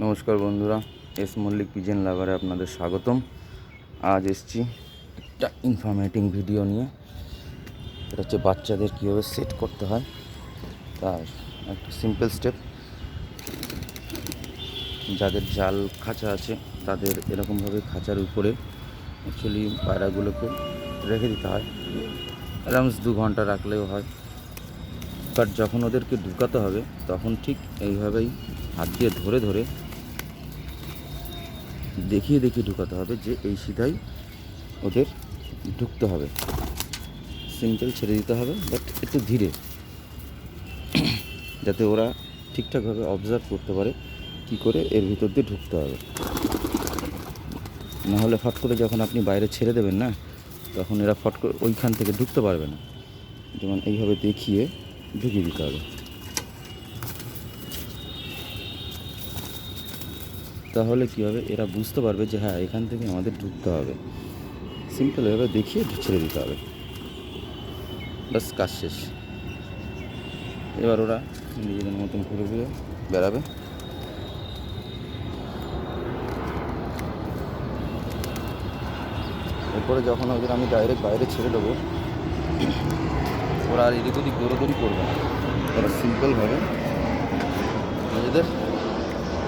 নমস্কার বন্ধুরা, S Mallick pigeon লাভারে আপনাদের স্বাগতম। আজ এসছি একটা ইনফরমেটিভ ভিডিও নিয়ে। এটা হচ্ছে বাচ্চাদের কীভাবে সেট করতে হয় তার একটা সিম্পল স্টেপ। যাদের জাল খাঁচা আছে তাদের এরকমভাবে খাঁচার উপরে অ্যাকচুয়ালি পায়রাগুলোকে রেখে দিতে হয়। অ্যারাউন্ড 2 ঘন্টা রাখলেও হয়, বাট যখন ওদেরকে ঢুকাতে হবে তখন ঠিক এইভাবেই হাত দিয়ে ধরে ধরে দেখিয়ে ঢুকাতে হবে যে এই সিধাই ওদের ঢুকতে হবে। সিম্পল ছেড়ে দিতে হবে, বাট একটু ধীরে, যাতে ওরা ঠিকঠাকভাবে অবজার্ভ করতে পারে কি করে এর ভিতর দিয়ে ঢুকতে হবে। নাহলে ফট করে যখন আপনি বাইরে ছেড়ে দেবেন না, তখন এরা ফট করে ওইখান থেকে ঢুকতে পারবে না। যেমন এইভাবে দেখিয়ে ঢুকিয়ে দিতে হবে, তাহলে কী হবে, এরা বুঝতে পারবে যে হ্যাঁ এখান থেকে আমাদের ঢুকতে হবে। সিম্পলভাবে দেখিয়ে ছেড়ে দিতে হবে, বাস কাজ শেষ। এবার ওরা নিজেদের মতন ঘুরে ঘুরে বেড়াবে। এরপরে যখন ওদের আমি ডাইরেক্ট বাইরে ছেড়ে দেবো, ওরা আর এদিক ওদিক দৌড়াদৌড়ি করবে না। ওরা সিম্পলভাবে নিজেদের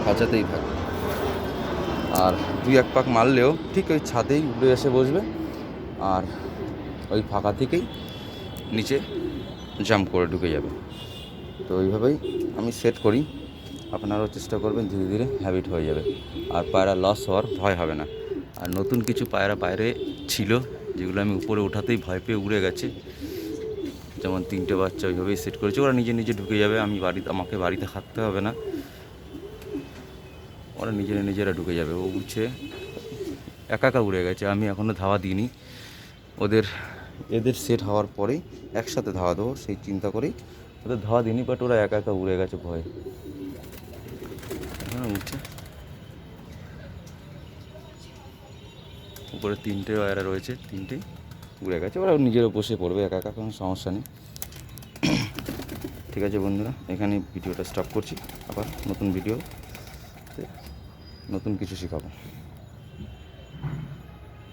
খাঁচাতেই থাকবে। আর 2-1 পাক মারলেও ঠিক ওই ছাদেই উড়ে এসে বসবে, আর ওই ফাঁকা থেকেই নিচে জাম্প করে ঢুকে যাবে। তো এইভাবেই আমি সেট করি। আপনারাও চেষ্টা করবেন, ধীরে ধীরে হ্যাবিট হয়ে যাবে, আর পায়রা লস হওয়ার ভয় হবে না। আর নতুন কিছু পায়রা বাইরে ছিল যেগুলো আমি উপরে ওঠাতেই ভয় পেয়ে উড়ে গেছে, যেমন 3টে বাচ্চা ওইভাবেই সেট করেছে। ওরা নিজে নিজে ঢুকে যাবে, আমাকে বাড়িতে খাটতে হবে না, ওরা নিজেরা ঢুকে যাবে। ও উঠছে, একা উড়ে গেছে, আমি এখনও ধাওয়া দিইনি। এদের সেট হওয়ার পরেই একসাথে ধাওয়া দেবো সেই চিন্তা করেই ওদের ধাওয়া দিইনি, বাট ওরা একা উড়ে গেছে ভয়ে। উঠছে, উপরে 3টে পায়রা রয়েছে, 3টেই উড়ে গেছে। ওরা নিজেরও বসে পড়বে একা, কোনো সমস্যা নেই। ঠিক আছে বন্ধুরা, এখানে ভিডিওটা স্টপ করছি। আবার নতুন ভিডিও, নতুন কিছু শেখাবো।